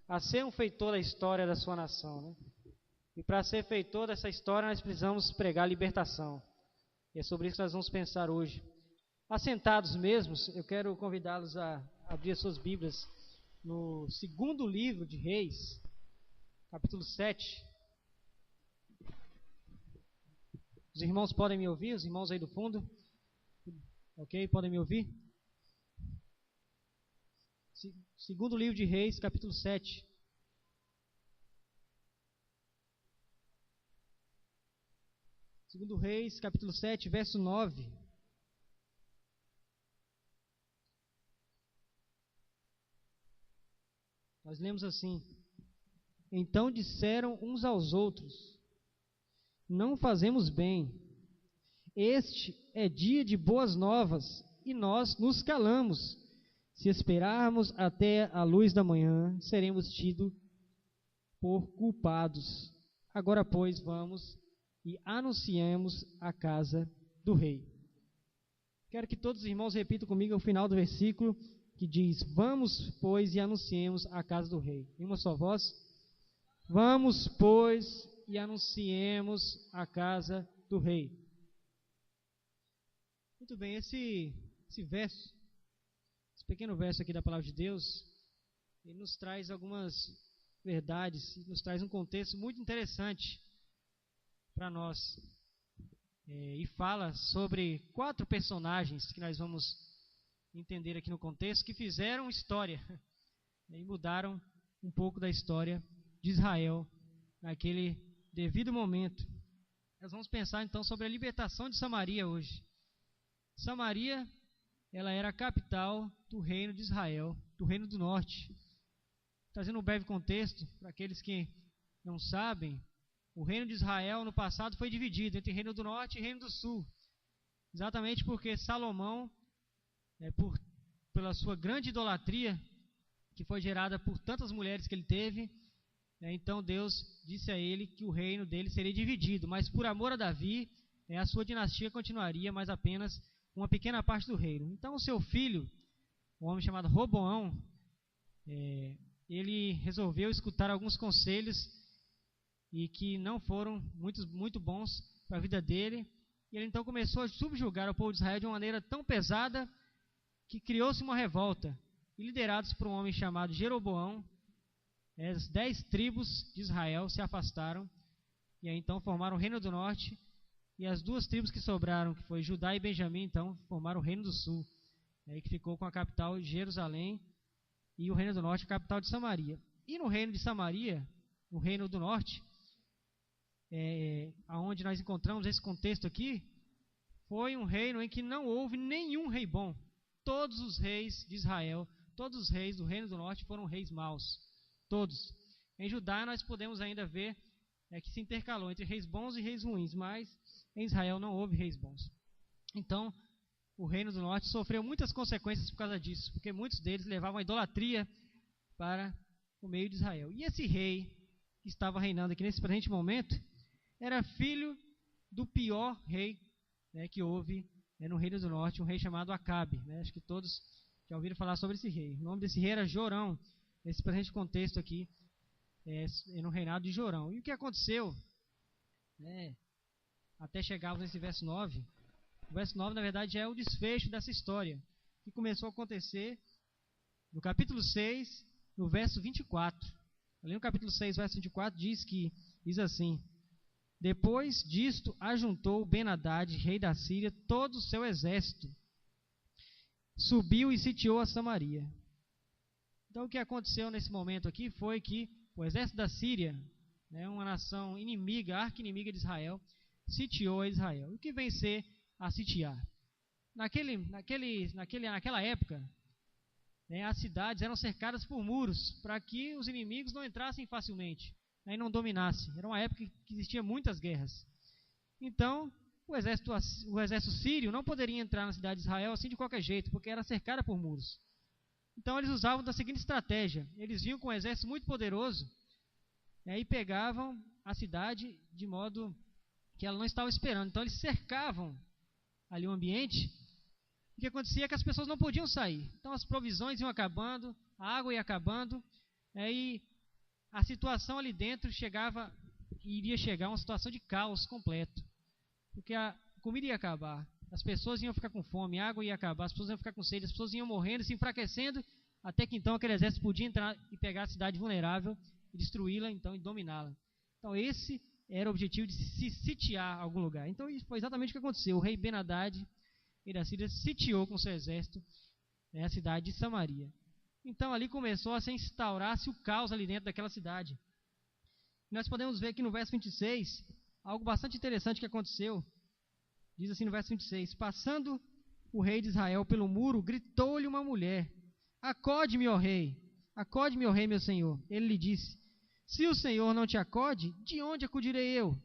a ser um feitor da história da sua nação, né? E para ser feitor dessa história, nós precisamos pregar libertação. E é sobre isso que nós vamos pensar hoje. Assentados mesmos, eu quero convidá-los a abrir as suas Bíblias no segundo livro de Reis, capítulo 7. Os irmãos podem me ouvir? Os irmãos aí do fundo? Ok? Podem me ouvir? Segundo livro de Reis, capítulo 7. Segundo Reis, capítulo 7, verso 9. Nós lemos assim: Então disseram uns aos outros: Não fazemos bem. Este é dia de boas novas, e nós nos calamos. Se esperarmos até a luz da manhã, seremos tidos por culpados. Agora, pois, vamos e anunciemos a casa do rei. Quero que todos os irmãos repitam comigo o final do versículo, que diz: Vamos, pois, e anunciemos a casa do rei. Em uma só voz. Vamos, pois, e anunciemos a casa do rei. Muito bem, esse verso, esse pequeno verso aqui da palavra de Deus, ele nos traz algumas verdades, nos traz um contexto muito interessante para nós. E fala sobre 4 personagens que nós vamos entender aqui no contexto, que fizeram história e mudaram um pouco da história de Israel naquele devido momento. Nós vamos pensar então sobre a libertação de Samaria hoje. Samaria, ela era a capital do reino de Israel, do reino do norte. Trazendo um breve contexto para aqueles que não sabem, o reino de Israel no passado foi dividido entre reino do norte e reino do sul. Exatamente porque Salomão, pela sua grande idolatria, que foi gerada por tantas mulheres que ele teve, então Deus disse a ele que o reino dele seria dividido, mas por amor a Davi, a sua dinastia continuaria, mas apenas uma pequena parte do reino. Então o seu filho, um homem chamado Roboão, ele resolveu escutar alguns conselhos e que não foram muito bons para a vida dele. E ele então começou a subjugar o povo de Israel de uma maneira tão pesada que criou-se uma revolta. E liderados por um homem chamado Jeroboão, as 10 tribos de Israel se afastaram e aí então formaram o reino do norte, e as 2 tribos que sobraram, que foi Judá e Benjamim, então formaram o reino do sul, que ficou com a capital Jerusalém, e o reino do norte, a capital de Samaria. E no reino de Samaria, no reino do norte, aonde nós encontramos esse contexto aqui, foi um reino em que não houve nenhum rei bom. Todos os reis de Israel, todos os reis do reino do norte foram reis maus. Todos. Em Judá nós podemos ainda ver que se intercalou entre reis bons e reis ruins, mas em Israel não houve reis bons. Então, o reino do norte sofreu muitas consequências por causa disso, porque muitos deles levavam a idolatria para o meio de Israel. E esse rei que estava reinando aqui nesse presente momento era filho do pior rei que houve no reino do norte, um rei chamado Acabe. Acho que todos já ouviram falar sobre esse rei. O nome desse rei era Jorão, nesse presente contexto aqui, no reinado de Jorão. E o que aconteceu, até chegarmos nesse verso 9, o verso 9 na verdade é o desfecho dessa história, que começou a acontecer no capítulo 6, no verso 24. Ali no capítulo 6, verso 24, diz assim: Depois disto ajuntou Ben-Hadad, rei da Síria, todo o seu exército, subiu e sitiou a Samaria. Então o que aconteceu nesse momento aqui foi que o exército da Síria, uma nação inimiga, arqui-inimiga de Israel, sitiou a Israel. O que vem ser a sitiar? Naquela época, as cidades eram cercadas por muros para que os inimigos não entrassem facilmente e não dominassem. Era uma época que existia muitas guerras. Então, o exército sírio não poderia entrar na cidade de Israel assim de qualquer jeito, porque era cercada por muros. Então eles usavam da seguinte estratégia: eles vinham com um exército muito poderoso e pegavam a cidade de modo que ela não estava esperando. Então eles cercavam ali o ambiente. O que acontecia é que as pessoas não podiam sair. Então as provisões iam acabando, a água ia acabando, e a situação ali dentro iria chegar a uma situação de caos completo. Porque a comida ia acabar, as pessoas iam ficar com fome, a água ia acabar, as pessoas iam ficar com sede, as pessoas iam morrendo, se enfraquecendo, até que então aquele exército podia entrar e pegar a cidade vulnerável e destruí-la, então, e dominá-la. Então esse era o objetivo de se sitiar algum lugar. Então isso foi exatamente o que aconteceu. O rei Ben-Hadad, rei da Síria, sitiou com seu exército a cidade de Samaria. Então ali começou a se instaurar-se o caos ali dentro daquela cidade. Nós podemos ver aqui no verso 26, algo bastante interessante que aconteceu. Diz assim no verso 26, passando o rei de Israel pelo muro, gritou-lhe uma mulher, acode-me, ó rei, meu senhor. Ele lhe disse, se o Senhor não te acode, de onde acudirei eu?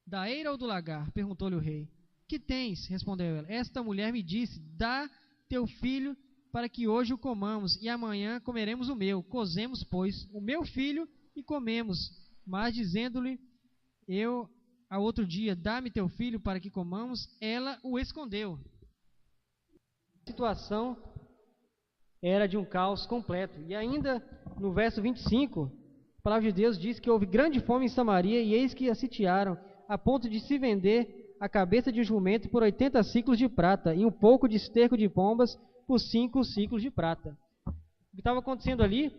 Da eira ou do lagar? Perguntou-lhe o rei. Que tens? Respondeu ela. Esta mulher me disse, dá teu filho para que hoje o comamos, e amanhã comeremos o meu. Cozemos, pois, o meu filho e comemos. Mas dizendo-lhe eu ao outro dia, dá-me teu filho para que comamos, ela o escondeu. A situação era de um caos completo. E ainda no verso 25, a palavra de Deus diz que houve grande fome em Samaria, e eis que a sitiaram, a ponto de se vender a cabeça de um jumento por 80 ciclos de prata, e um pouco de esterco de pombas por 5 ciclos de prata. O que estava acontecendo ali,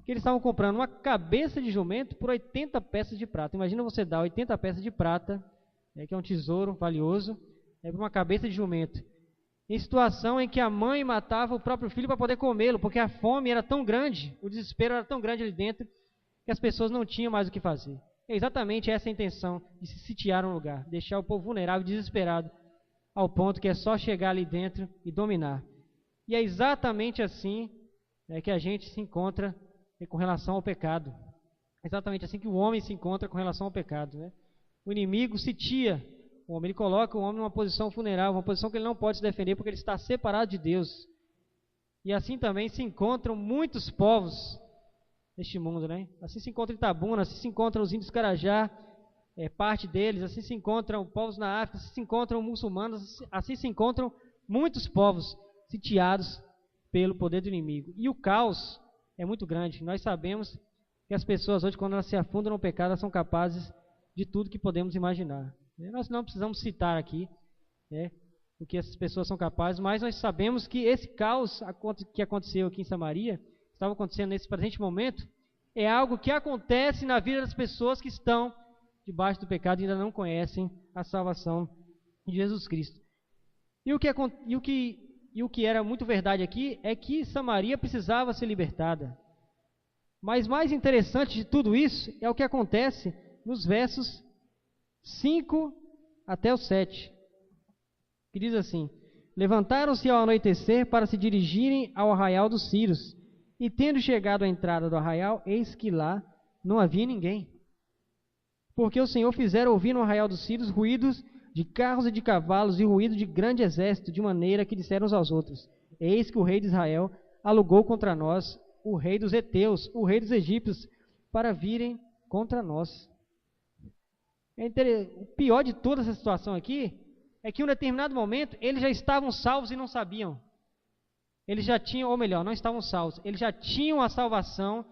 que eles estavam comprando uma cabeça de jumento por 80 peças de prata. Imagina você dar 80 peças de prata, que é um tesouro valioso, por uma cabeça de jumento. Em situação em que a mãe matava o próprio filho para poder comê-lo, porque a fome era tão grande, o desespero era tão grande ali dentro, que as pessoas não tinham mais o que fazer. É exatamente essa a intenção de se sitiar um lugar, deixar o povo vulnerável e desesperado, ao ponto que é só chegar ali dentro e dominar. E é exatamente assim que a gente se encontra com relação ao pecado. É exatamente assim que o homem se encontra com relação ao pecado. O inimigo sitia o homem, ele coloca o homem numa posição vulnerável, uma posição que ele não pode se defender porque ele está separado de Deus. E assim também se encontram muitos povos neste mundo, Assim se encontra Itabuna, assim se encontram os índios Carajá, parte deles, assim se encontram povos na África, assim se encontram muçulmanos, assim se encontram muitos povos sitiados pelo poder do inimigo. E o caos é muito grande. Nós sabemos que as pessoas hoje, quando elas se afundam no pecado, elas são capazes de tudo que podemos imaginar. Nós não precisamos citar aqui o que essas pessoas são capazes, mas nós sabemos que esse caos que aconteceu aqui em Samaria, estava acontecendo nesse presente momento, é algo que acontece na vida das pessoas que estão debaixo do pecado e ainda não conhecem a salvação de Jesus Cristo. E o que era muito verdade aqui é que Samaria precisava ser libertada. Mas mais interessante de tudo isso é o que acontece nos versos 5 até o 7, que diz assim: levantaram-se ao anoitecer para se dirigirem ao arraial dos Círios, e tendo chegado à entrada do arraial, eis que lá não havia ninguém. Porque o Senhor fizera ouvir no arraial dos Círios ruídos de carros e de cavalos e ruído de grande exército, de maneira que disseram uns aos outros: eis que o rei de Israel alugou contra nós o rei dos heteus, o rei dos egípcios, para virem contra nós. O pior de toda essa situação aqui é que em um determinado momento eles já estavam salvos e não sabiam. Eles já tinham, ou melhor, não estavam salvos, eles já tinham a salvação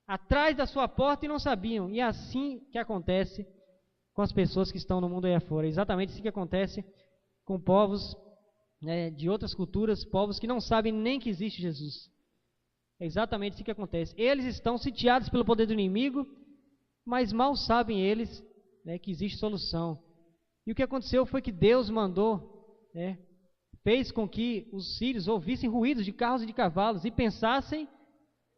atrás da sua porta e não sabiam. E é assim que acontece com as pessoas que estão no mundo aí afora. É exatamente assim que acontece com povos de outras culturas, povos que não sabem nem que existe Jesus. É exatamente assim que acontece. Eles estão sitiados pelo poder do inimigo, mas mal sabem eles que existe solução. E o que aconteceu foi que Deus mandou, fez com que os sírios ouvissem ruídos de carros e de cavalos e pensassem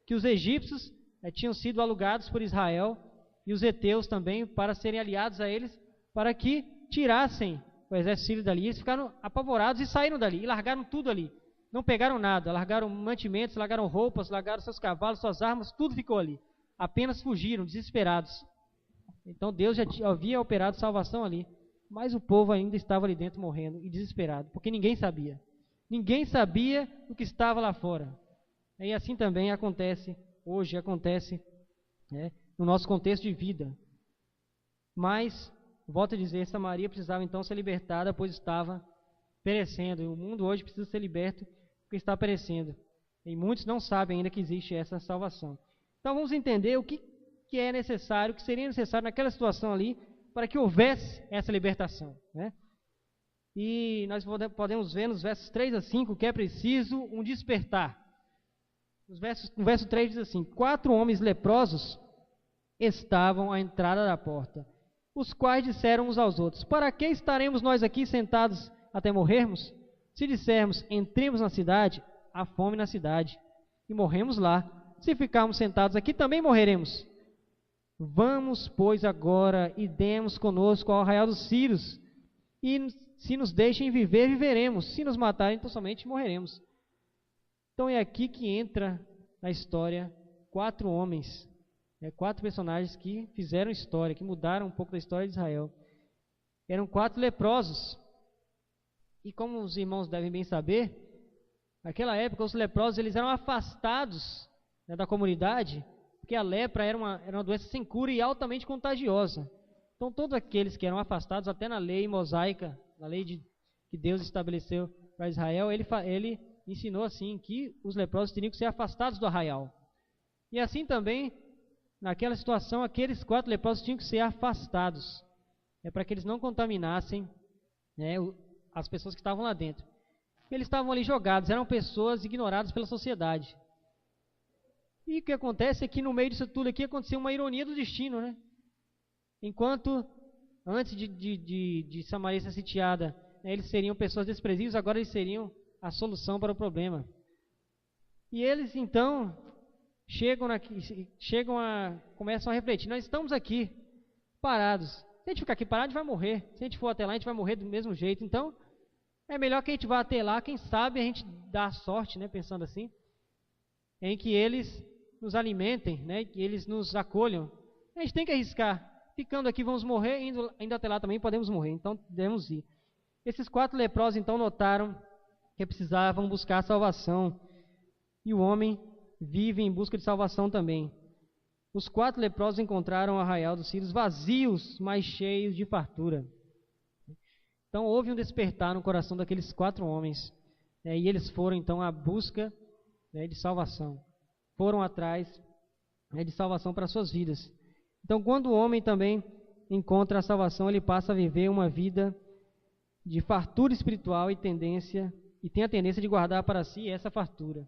que os egípcios tinham sido alugados por Israel e os heteus também para serem aliados a eles, para que tirassem o exército sírio dali. Eles ficaram apavorados e saíram dali, e largaram tudo ali. Não pegaram nada, largaram mantimentos, largaram roupas, largaram seus cavalos, suas armas, tudo ficou ali. Apenas fugiram, desesperados. Então Deus já havia operado salvação ali, mas o povo ainda estava ali dentro morrendo e desesperado, porque ninguém sabia. Ninguém sabia o que estava lá fora. E assim também acontece hoje, acontece no nosso contexto de vida. Mas, volto a dizer, Samaria precisava então ser libertada, pois estava perecendo. E o mundo hoje precisa ser liberto porque está perecendo. E muitos não sabem ainda que existe essa salvação. Então vamos entender o que é necessário, o que seria necessário naquela situação ali, para que houvesse essa libertação, né? E nós podemos ver nos versos 3 a 5 que é preciso um despertar. No verso 3 diz assim: 4 homens leprosos estavam à entrada da porta, os quais disseram uns aos outros: para que estaremos nós aqui sentados até morrermos? Se dissermos, entremos na cidade, há fome na cidade, e morremos lá. Se ficarmos sentados aqui, também morreremos. Vamos, pois, agora e demos conosco ao arraial dos Círios, e se nos deixem viver, viveremos. Se nos matarem, então somente morreremos. Então é aqui que entra na história 4 homens, 4 personagens que fizeram história, que mudaram um pouco da história de Israel. Eram 4 leprosos. E como os irmãos devem bem saber, naquela época os leprosos eles eram afastados, né, da comunidade, porque a lepra era uma doença sem cura e altamente contagiosa. Então todos aqueles que eram afastados, até na lei mosaica, na lei que Deus estabeleceu para Israel, ele ensinou assim que os leprosos teriam que ser afastados do arraial. E assim também, naquela situação, aqueles 4 leprosos tinham que ser afastados, para que eles não contaminassem, né, as pessoas que estavam lá dentro. Eles estavam ali jogados, eram pessoas ignoradas pela sociedade. E o que acontece é que no meio disso tudo aqui aconteceu uma ironia do destino, né? Enquanto antes de Samaria ser sitiada, né, eles seriam pessoas desprezíveis, agora eles seriam a solução para o problema. E eles então começam a refletir: nós estamos aqui parados. Se a gente ficar aqui parado, a gente vai morrer. Se a gente for até lá, a gente vai morrer do mesmo jeito. Então, é melhor que a gente vá até lá. Quem sabe a gente dá sorte, né, pensando assim, em que eles nos alimentem, né, que eles nos acolham. A gente tem que arriscar. Ficando aqui vamos morrer, indo até lá também podemos morrer. Então, devemos ir. Esses 4 leprosos então notaram que precisavam buscar a salvação. E o homem vive em busca de salvação também. Os 4 leprosos encontraram o arraial dos Círios vazios, mas cheios de fartura. Então houve um despertar no coração daqueles 4 homens, e eles foram então à busca, de salvação. Foram atrás, de salvação para suas vidas. Então quando o homem também encontra a salvação, ele passa a viver uma vida de fartura espiritual e tem a tendência de guardar para si essa fartura.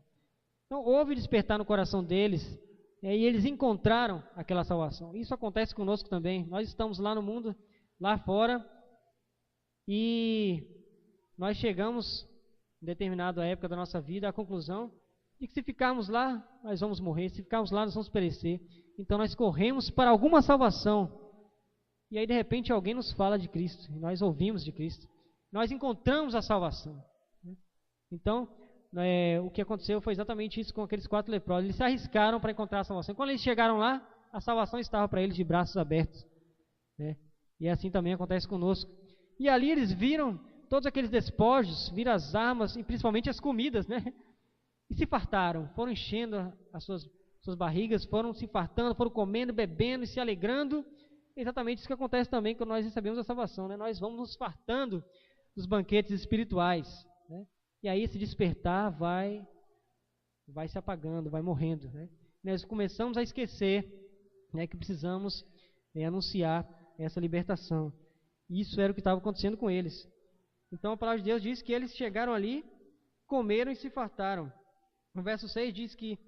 Então houve despertar no coração deles, e eles encontraram aquela salvação. Isso acontece conosco também. Nós estamos lá no mundo, lá fora, e nós chegamos, em determinada época da nossa vida, à conclusão de que se ficarmos lá, nós vamos morrer. Se ficarmos lá, nós vamos perecer. Então nós corremos para alguma salvação. E aí de repente alguém nos fala de Cristo, e nós ouvimos de Cristo. Nós encontramos a salvação. Então, o que aconteceu foi exatamente isso com aqueles 4 leprosos. Eles se arriscaram para encontrar a salvação. Quando eles chegaram lá, a salvação estava para eles de braços abertos, né? E assim também acontece conosco. E ali eles viram todos aqueles despojos, viram as armas e principalmente as comidas, né? E se fartaram, foram enchendo as suas barrigas, foram se fartando, foram comendo, bebendo e se alegrando. É exatamente isso que acontece também quando nós recebemos a salvação, né? Nós vamos nos fartando dos banquetes espirituais, né? E aí esse despertar vai se apagando, vai morrendo, né? Nós começamos a esquecer, né, que precisamos anunciar essa libertação. Isso era o que estava acontecendo com eles. Então a palavra de Deus diz que eles chegaram ali, comeram e se fartaram. No verso 6 diz que,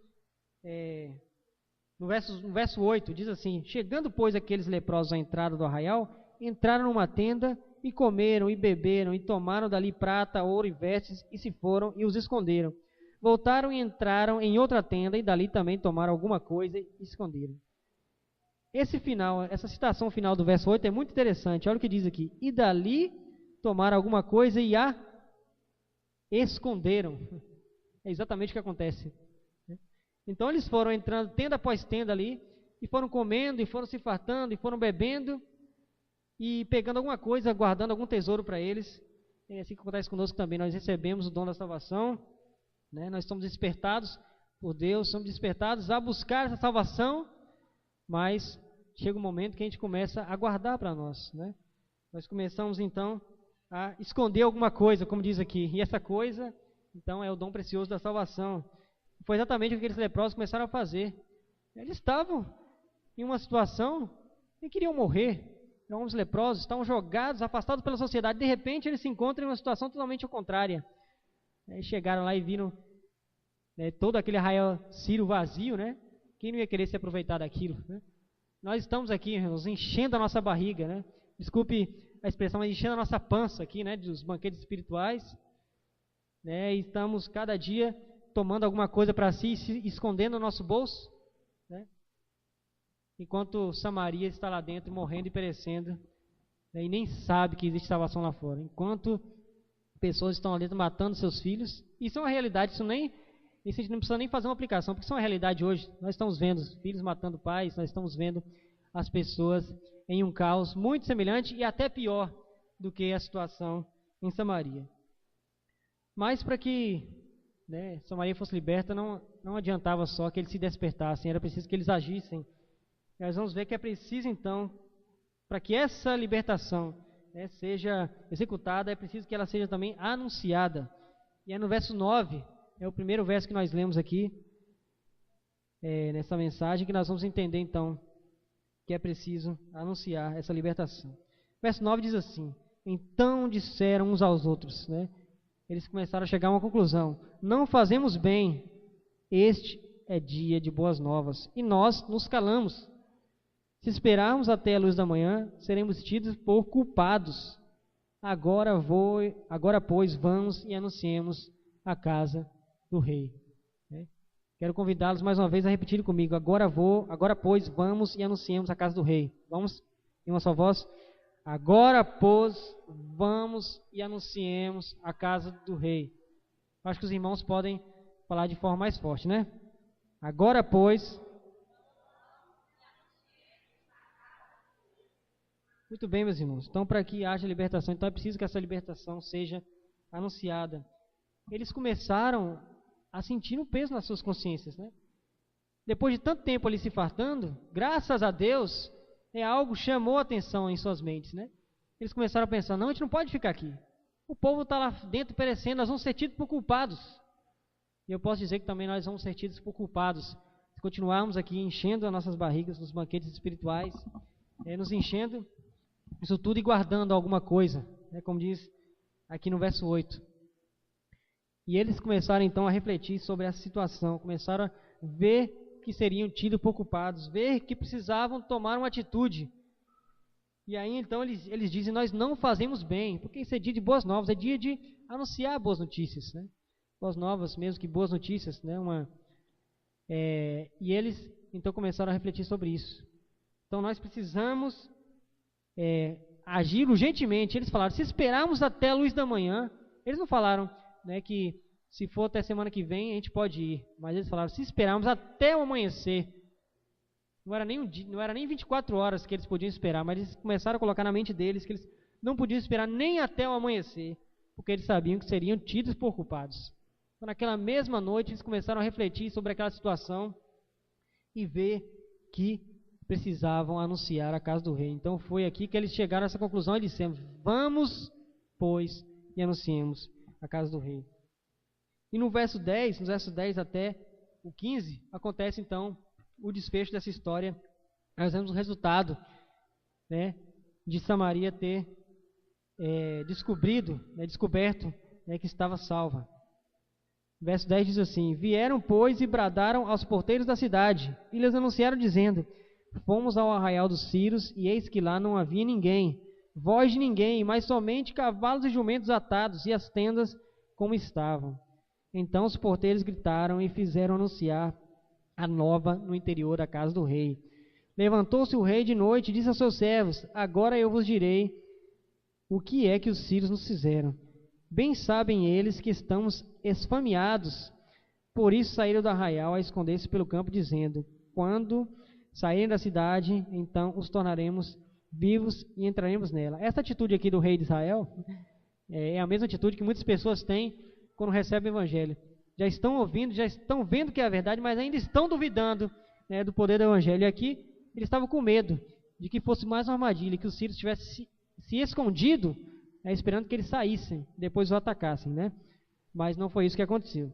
no verso 8 diz assim: chegando pois aqueles leprosos à entrada do arraial, entraram numa tenda e comeram e beberam e tomaram dali prata, ouro e vestes e se foram e os esconderam. Voltaram e entraram em outra tenda e dali também tomaram alguma coisa e esconderam. Essa citação final do verso 8 é muito interessante. Olha o que diz aqui: e dali tomaram alguma coisa e a esconderam. É exatamente o que acontece. Então eles foram entrando tenda após tenda ali, e foram comendo, e foram se fartando, e foram bebendo, e pegando alguma coisa, guardando algum tesouro para eles. É assim que acontece conosco também. Nós recebemos o dom da salvação, né? Nós somos despertados por Deus, somos despertados a buscar essa salvação, mas chega um momento que a gente começa a guardar para nós, né? Nós começamos então a esconder alguma coisa, como diz aqui, e essa coisa então é o dom precioso da salvação. Foi exatamente o que aqueles leprosos começaram a fazer. Eles estavam em uma situação e queriam morrer. Eram homens leprosos, estavam jogados, afastados pela sociedade. De repente, eles se encontram em uma situação totalmente contrária. Aí chegaram lá e viram, né, todo aquele arraial sírio vazio, né? Quem não ia querer se aproveitar daquilo, né? Nós estamos aqui, irmãos, enchendo a nossa barriga, né? Desculpe a expressão, mas enchendo a nossa pança aqui, né? Dos banquetes espirituais, né? E estamos cada dia tomando alguma coisa para si, se escondendo no nosso bolso, né? Enquanto Samaria está lá dentro morrendo e perecendo, né? E nem sabe que existe salvação lá fora. Enquanto pessoas estão lá dentro matando seus filhos, isso é uma realidade, isso a gente não precisa nem fazer uma aplicação, porque isso é uma realidade hoje. Nós estamos vendo os filhos matando pais, nós estamos vendo as pessoas em um caos muito semelhante e até pior do que a situação em Samaria. Mas para que, né, Samaria fosse liberta, não adiantava só que eles se despertassem, era preciso que eles agissem. Nós vamos ver que é preciso então, para que essa libertação, né, seja executada, é preciso que ela seja também anunciada. E é no verso 9, é o primeiro verso que nós lemos aqui, nessa mensagem, que nós vamos entender então que é preciso anunciar essa libertação. Verso 9 diz assim: então disseram uns aos outros, né? Eles começaram a chegar a uma conclusão: não fazemos bem, este é dia de boas novas, e nós nos calamos. Se esperarmos até a luz da manhã, seremos tidos por culpados. Agora, pois, vamos e anunciemos a casa do rei. Quero convidá-los mais uma vez a repetir comigo: agora, pois, vamos e anunciemos a casa do rei. Vamos, em uma só voz. Agora, pois, vamos e anunciemos a casa do rei. Acho que os irmãos podem falar de forma mais forte, né? Agora, pois. Muito bem, meus irmãos. Então, para que haja libertação, então é preciso que essa libertação seja anunciada. Eles começaram a sentir um peso nas suas consciências, né? Depois de tanto tempo ali se fartando, graças a Deus, algo chamou a atenção em suas mentes, né? Eles começaram a pensar: não, a gente não pode ficar aqui. O povo está lá dentro perecendo, nós vamos ser tidos por culpados. E eu posso dizer que também nós vamos ser tidos por culpados se continuarmos aqui enchendo as nossas barrigas nos banquetes espirituais, nos enchendo isso tudo e guardando alguma coisa, né, como diz aqui no verso 8. E eles começaram então a refletir sobre essa situação, começaram a ver que seriam tidos por culpados, ver que precisavam tomar uma atitude. E aí então eles dizem: nós não fazemos bem, porque isso é dia de boas novas, é dia de anunciar boas notícias, né? Boas novas mesmo que boas notícias, né? E eles então começaram a refletir sobre isso. Então nós precisamos agir urgentemente. Eles falaram: se esperarmos até a luz da manhã, eles não falaram, né, que se for até semana que vem a gente pode ir, mas eles falaram: se esperarmos até o amanhecer. Não era nem 24 horas que eles podiam esperar, mas eles começaram a colocar na mente deles que eles não podiam esperar nem até o amanhecer, porque eles sabiam que seriam tidos por culpados. Então, naquela mesma noite, eles começaram a refletir sobre aquela situação e ver que precisavam anunciar a casa do rei. Então, foi aqui que eles chegaram a essa conclusão e disseram: vamos, pois, e anunciemos a casa do rei. E no verso 10 até o 15, acontece então o desfecho dessa história. Nós vemos o resultado, né, de Samaria ter descoberto, né, que estava salva. Verso 10 diz assim: vieram, pois, e bradaram aos porteiros da cidade, e lhes anunciaram, dizendo: fomos ao arraial dos Sírios, e eis que lá não havia ninguém, voz de ninguém, mas somente cavalos e jumentos atados, e as tendas como estavam. Então os porteiros gritaram e fizeram anunciar a nova no interior da casa do rei. Levantou-se o rei de noite e disse aos seus servos: agora eu vos direi o que é que os sírios nos fizeram. Bem sabem eles que estamos esfameados. Por isso saíram do arraial a esconder-se pelo campo, dizendo: quando saírem da cidade, então os tornaremos vivos e entraremos nela. Essa atitude aqui do rei de Israel é a mesma atitude que muitas pessoas têm quando recebem o evangelho. Já estão ouvindo, já estão vendo que é a verdade, mas ainda estão duvidando, né, do poder do evangelho. E aqui eles estavam com medo de que fosse mais uma armadilha, que os sírios tivessem se escondido, esperando que eles saíssem, depois o atacassem, né? Mas não foi isso que aconteceu.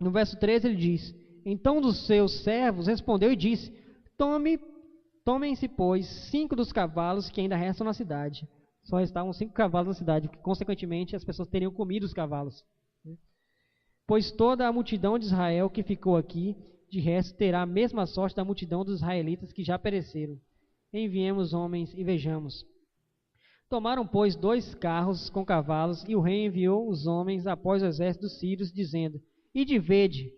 no verso 13 ele diz: então um dos seus servos respondeu e disse: tomem-se, pois, 5 dos cavalos que ainda restam na cidade. Só restavam 5 cavalos na cidade, porque, consequentemente, as pessoas teriam comido os cavalos. Pois toda a multidão de Israel que ficou aqui, de resto, terá a mesma sorte da multidão dos israelitas que já pereceram. Enviemos homens e vejamos. Tomaram, pois, 2 carros com cavalos, e o rei enviou os homens após o exército dos sírios, dizendo: ide vede.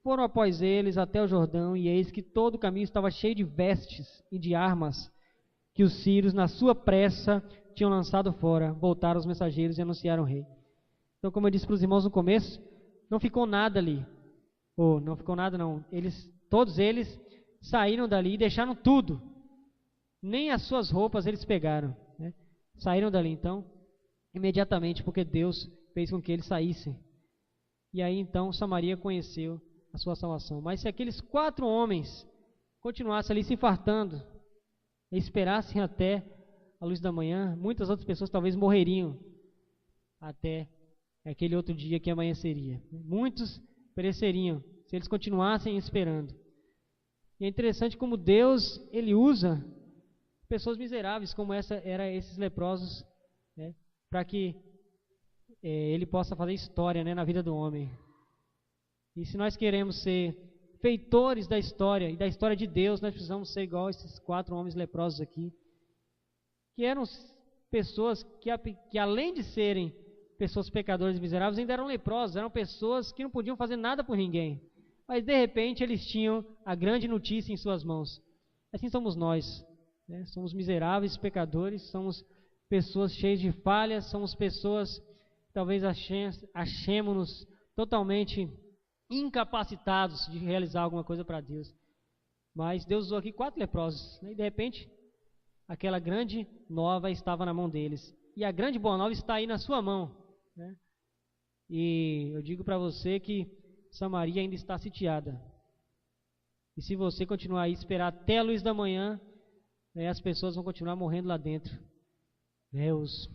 Foram após eles até o Jordão, e eis que todo o caminho estava cheio de vestes e de armas, que os sírios, na sua pressa, tinham lançado fora. Voltaram os mensageiros e anunciaram o rei. Então, como eu disse para os irmãos no começo, não ficou nada ali. Não ficou nada não. Todos eles saíram dali e deixaram tudo. Nem as suas roupas eles pegaram, né? Saíram dali, então, imediatamente, porque Deus fez com que eles saíssem. E aí, então, Samaria conheceu a sua salvação. Mas se aqueles 4 homens continuassem ali se fartando, e esperassem até a luz da manhã, muitas outras pessoas talvez morreriam até aquele outro dia que amanheceria. Muitos pereceriam se eles continuassem esperando. E é interessante como Deus, Ele usa pessoas miseráveis como esses leprosos, né, para que Ele possa fazer história, né, na vida do homem. E se nós queremos ser feitores da história e da história de Deus, nós precisamos ser igual a esses 4 homens leprosos aqui, que eram pessoas que além de serem pessoas pecadoras e miseráveis, ainda eram leprosos, eram pessoas que não podiam fazer nada por ninguém. Mas de repente eles tinham a grande notícia em suas mãos. Assim somos nós, né? Somos miseráveis, pecadores, somos pessoas cheias de falhas, somos pessoas, talvez achemos-nos totalmente incapacitados de realizar alguma coisa para Deus. Mas Deus usou aqui 4 leprosos, né? E de repente aquela grande nova estava na mão deles. E a grande boa nova está aí na sua mão, né? E eu digo para você que Samaria ainda está sitiada. E se você continuar aí, esperar até a luz da manhã, né, as pessoas vão continuar morrendo lá dentro. Né, os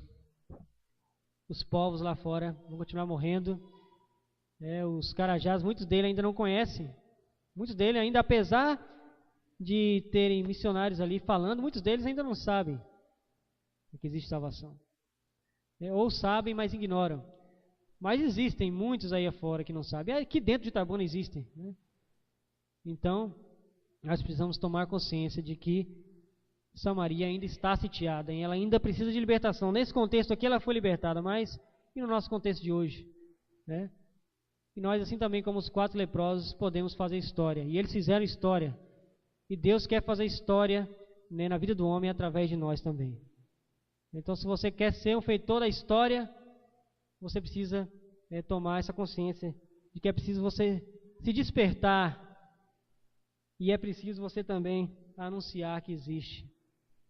povos lá fora vão continuar morrendo. Os carajás, muitos deles ainda não conhecem. Muitos deles ainda, apesar de terem missionários ali falando, muitos deles ainda não sabem que existe salvação. Ou sabem, mas ignoram. Mas existem muitos aí afora que não sabem. Aqui dentro de Itabuna existem, né? Então, nós precisamos tomar consciência de que Samaria ainda está sitiada, e ela ainda precisa de libertação. Nesse contexto aqui ela foi libertada, mas e no nosso contexto de hoje, né? E nós, assim também como os 4 leprosos, podemos fazer história. E eles fizeram história. E Deus quer fazer história, né, na vida do homem através de nós também. Então, se você quer ser um feitor da história, você precisa tomar essa consciência de que é preciso você se despertar e é preciso você também anunciar que existe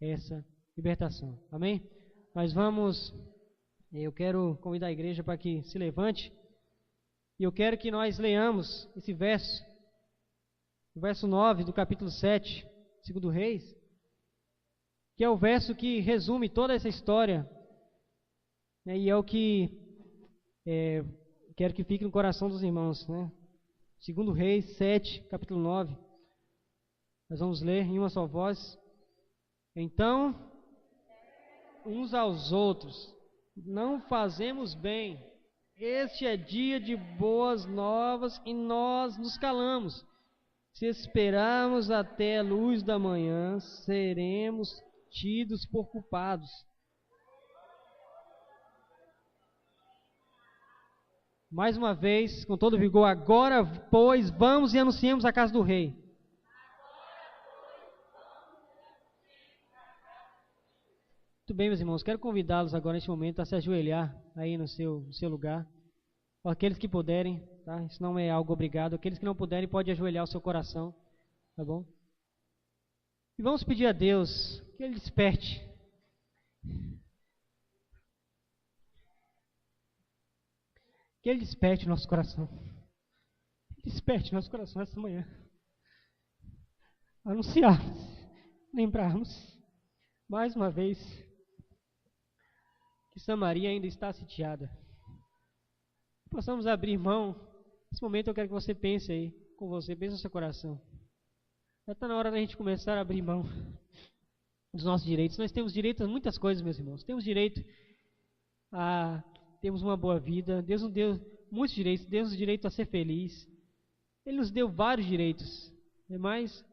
essa libertação. Amém? Nós vamos, eu quero convidar a igreja para que se levante e eu quero que nós leamos esse verso, o verso 9 do capítulo 7, 2 Reis, que é o verso que resume toda essa história, né, e é o que quero que fique no coração dos irmãos, né? 2 Reis 7, capítulo 9. Nós vamos ler em uma só voz. Então, uns aos outros, não fazemos bem. Este é dia de boas novas e nós nos calamos. Se esperarmos até a luz da manhã, seremos tidos por culpados. Mais uma vez, com todo vigor, agora, pois, vamos e anunciemos a casa do rei. Muito bem, meus irmãos, quero convidá-los agora neste momento a se ajoelhar aí no seu lugar. Aqueles que puderem, tá? Isso não é algo obrigado. Aqueles que não puderem, pode ajoelhar o seu coração, tá bom? E vamos pedir a Deus que Ele desperte. Que Ele desperte nosso coração. Desperte nosso coração essa manhã. Anunciarmos, lembrarmos, mais uma vez, que Samaria ainda está sitiada. Possamos abrir mão Nesse momento eu quero que você pense aí, com você, pense no seu coração. Já está na hora da gente começar a abrir mão dos nossos direitos. Nós temos direito a muitas coisas, meus irmãos. Temos direito a termos uma boa vida. Deus nos deu muitos direitos. Deus nos deu direito a ser feliz. Ele nos deu vários direitos. Mas,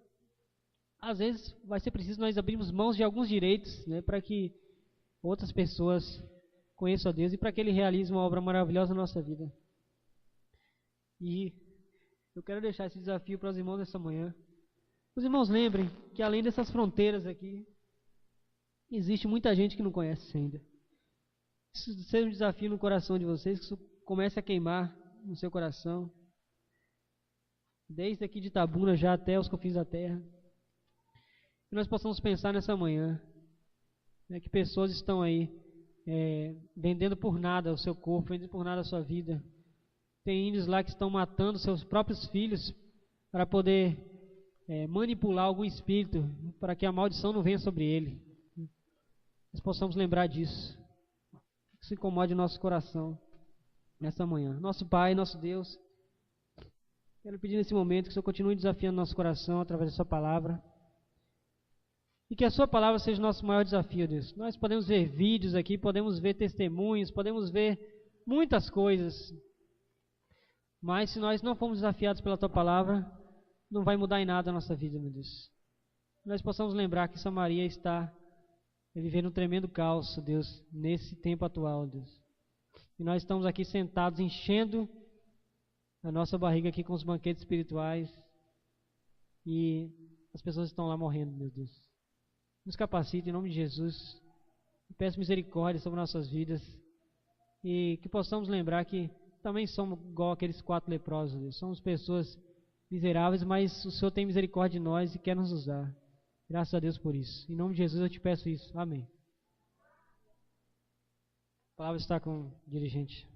às vezes, vai ser preciso nós abrirmos mãos de alguns direitos, né, para que outras pessoas conheçam a Deus e para que Ele realize uma obra maravilhosa na nossa vida. E eu quero deixar esse desafio para os irmãos nessa manhã. Os irmãos lembrem que além dessas fronteiras aqui, existe muita gente que não conhece ainda. Isso seja um desafio no coração de vocês, que isso comece a queimar no seu coração. Desde aqui de Itabuna já até os confins da terra. Que nós possamos pensar nessa manhã, né, que pessoas estão aí vendendo por nada o seu corpo, vendendo por nada a sua vida. Tem índios lá que estão matando seus próprios filhos para poder manipular algum espírito, para que a maldição não venha sobre ele. Nós possamos lembrar disso. Que isso incomode o nosso coração nessa manhã. Nosso Pai, nosso Deus, quero pedir nesse momento que o Senhor continue desafiando nosso coração através da sua palavra. E que a sua palavra seja o nosso maior desafio, Deus. Nós podemos ver vídeos aqui, podemos ver testemunhos, podemos ver muitas coisas. Mas se nós não formos desafiados pela tua palavra, não vai mudar em nada a nossa vida, meu Deus. Nós possamos lembrar que Samaria está vivendo um tremendo caos, Deus, nesse tempo atual, Deus. E nós estamos aqui sentados, enchendo a nossa barriga aqui com os banquetes espirituais. E as pessoas estão lá morrendo, meu Deus. Nos capacite em nome de Jesus. Peço misericórdia sobre nossas vidas. E que possamos lembrar que também somos igual aqueles 4 leprosos, Deus. Somos pessoas miseráveis, mas o Senhor tem misericórdia de nós e quer nos usar. Graças a Deus por isso. Em nome de Jesus eu te peço isso. Amém. A palavra está com o dirigente.